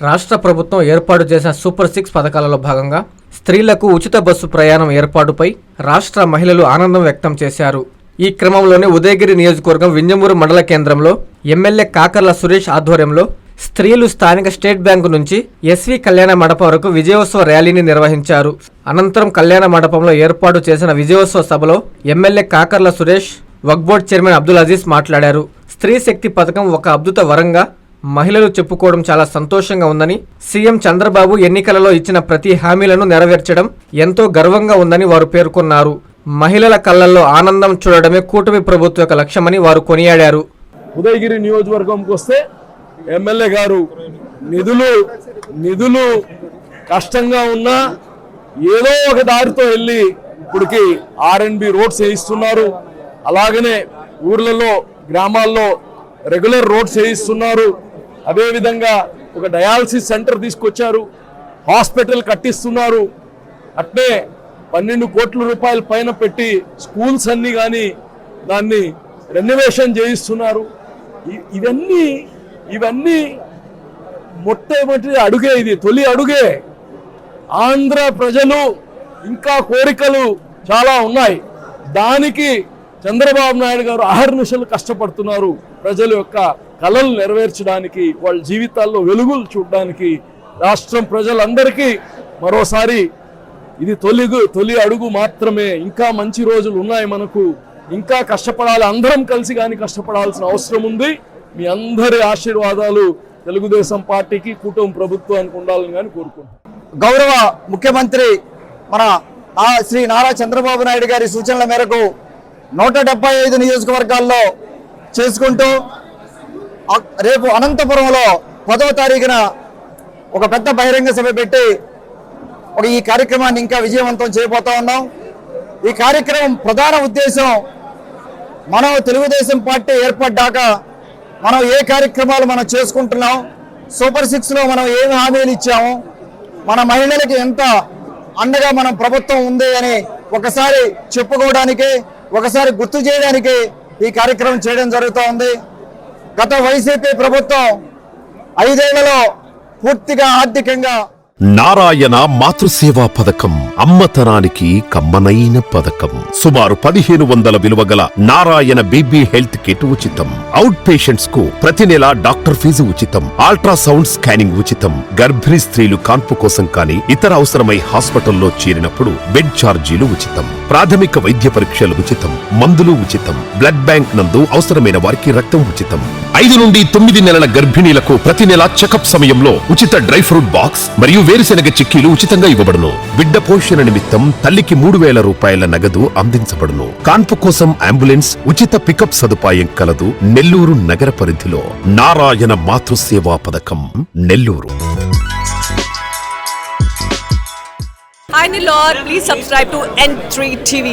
రాష్ట్ర ప్రభుత్వం ఏర్పాటు చేసిన సూపర్ 6 పథకాలలో భాగంగా స్త్రీలకు ఉచిత బస్సు ప్రయాణం ఏర్పాటుపై రాష్ట్ర మహిళలు ఆనందం వ్యక్తం చేశారు. ఈ క్రమంలోనే ఉదయగిరి నియోజకవర్గం వింజమూరు మండల కేంద్రంలో ఎమ్మెల్యే కాకర్ల సురేష్ ఆధ్వర్యంలో స్త్రీలు స్థానిక స్టేట్ బ్యాంకు నుంచి ఎస్వి కళ్యాణ మండపం వరకు విజయోత్సవ ర్యాలీని నిర్వహించారు. అనంతరం కళ్యాణ మండపంలో ఏర్పాటు చేసిన విజయోత్సవ సభలో ఎమ్మెల్యే కాకర్ల సురేష్, వక్ఫ్ బోర్డు చైర్మన్ అబ్దుల్ అజీజ్ మాట్లాడారు. స్త్రీ శక్తి పథకం ఒక అద్భుత వరంగా మహిళలు చెప్పుకోవడం చాలా సంతోషంగా ఉందని, సీఎం చంద్రబాబు ఎన్నికలలో ఇచ్చిన ప్రతి హామీలను నెరవేర్చడం ఎంతో గర్వంగా ఉందని వారు పేర్కొన్నారు. మహిళల కళ్ళల్లో ఆనందం చూడడమే కూటమి ప్రభుత్వ యొక్క లక్ష్యమని వారు కొనియాడారు. ఉదయగిరి నియోజకవర్గంకి వస్తే ఎమ్మెల్యే గారు నిధులు కష్టంగా ఉన్నా ఏదో ఒక దారితో వెళ్ళి ఇప్పటికి R&B రోడ్స్ వేయిస్తున్నారు. అలాగనే ఊర్లలో గ్రామాల్లో రెగ్యులర్ రోడ్స్ వేయిస్తున్నారు. అదేవిధంగా ఒక డయాలసిస్ సెంటర్ తీసుకొచ్చారు, హాస్పిటల్ కట్టిస్తున్నారు. అట్నే 12 కోట్ల రూపాయల పైన పెట్టి స్కూల్స్ అన్ని కానీ దాన్ని రెనోవేషన్ చేయిస్తున్నారు. ఇవన్నీ మొట్టమొదటి అడుగే, ఇది తొలి అడుగే. ఆంధ్ర ప్రజలు ఇంకా కోరికలు చాలా ఉన్నాయి. దానికి చంద్రబాబు నాయుడు గారు అహర్నిశలు కష్టపడుతున్నారు. ప్రజల యొక్క కలలు నెరవేర్చడానికి, వాళ్ళ జీవితాల్లో వెలుగులు చూడడానికి. రాష్ట్రం ప్రజలందరికీ మరోసారి ఇది తొలి అడుగు మాత్రమే. ఇంకా మంచి రోజులు ఉన్నాయి మనకు. ఇంకా కష్టపడాలి, అందరం కలిసి కానీ కష్టపడాల్సిన అవసరం ఉంది. మీ అందరి ఆశీర్వాదాలు తెలుగుదేశం పార్టీకి, కుటుంబ ప్రభుత్వానికి ఉండాలని కానీ కోరుకుంటున్నాను. గౌరవ ముఖ్యమంత్రి మన శ్రీ నారా చంద్రబాబు నాయుడు గారి సూచనల మేరకు 175 నియోజకవర్గాల్లో చేసుకుంటూ రేపు అనంతపురంలో 10వ తారీఖున ఒక పెద్ద బహిరంగ సభ పెట్టి ఈ కార్యక్రమాన్ని ఇంకా విజయవంతం చేయబోతా ఉన్నాం. ఈ కార్యక్రమం ప్రధాన ఉద్దేశం, మనం తెలుగుదేశం పార్టీ ఏర్పడ్డాక మనం ఏ కార్యక్రమాలు మనం చేసుకుంటున్నాం, సూపర్ 6లో మనం ఏమి హామీలు ఇచ్చాము, మన మహిళలకి ఎంత అండగా మనం ప్రభుత్వం ఉంది అని ఒకసారి చెప్పుకోవడానికి, ఒకసారి గుర్తు చేయడానికి ఈ కార్యక్రమం చేయడం జరుగుతూ ఉంది. గత వైసీపీ ప్రభుత్వం 5 ఏళ్లలో పూర్తిగా ఆర్థికంగా నారాయణ మాతృసేవా పథకం అమ్మతనానికి కమ్మనైన పథకం. సుమారు 1500 విలువ గల నారాయణ బీబీ హెల్త్ కిట్ ఉచితం. అవుట్ పేషెంట్స్ కు ప్రతి నెల డాక్టర్ ఫీజు ఉచితం. అల్ట్రాసౌండ్ స్కానింగ్ ఉచితం. గర్భిణీ స్త్రీలు కాన్పు కోసం కానీ ఇతర అవసరమై హాస్పిటల్లో చేరినప్పుడు బెడ్ ఛార్జీలు ఉచితం. ప్రాథమిక వైద్య పరీక్షలు ఉచితం. మందులు ఉచితం. బ్లడ్ బ్యాంక్ నందు అవసరమైన వారికి రక్తం ఉచితం. 5 నుండి 9 నెలల గర్భిణీలకు ప్రతి నెల చెకప్ సమయంలో ఉచిత డ్రై ఫ్రూట్ బాక్స్ మరియు వేరుశెనగ చిక్కీలు ఉచితంగా ఇవ్వబడును. బిడ్డ పోషణ నిమిత్తం తల్లికి 3000 రూపాయల నగదు అందించబడును. కాన్పు కోసం అంబులెన్స్ ఉచిత పికప్ సదుపాయం కలదు. నెల్లూరు నగర పరిధిలో నారాయణ మాతృసేవా పథకం, Nellore. Hi Nilor, please subscribe to N3 TV.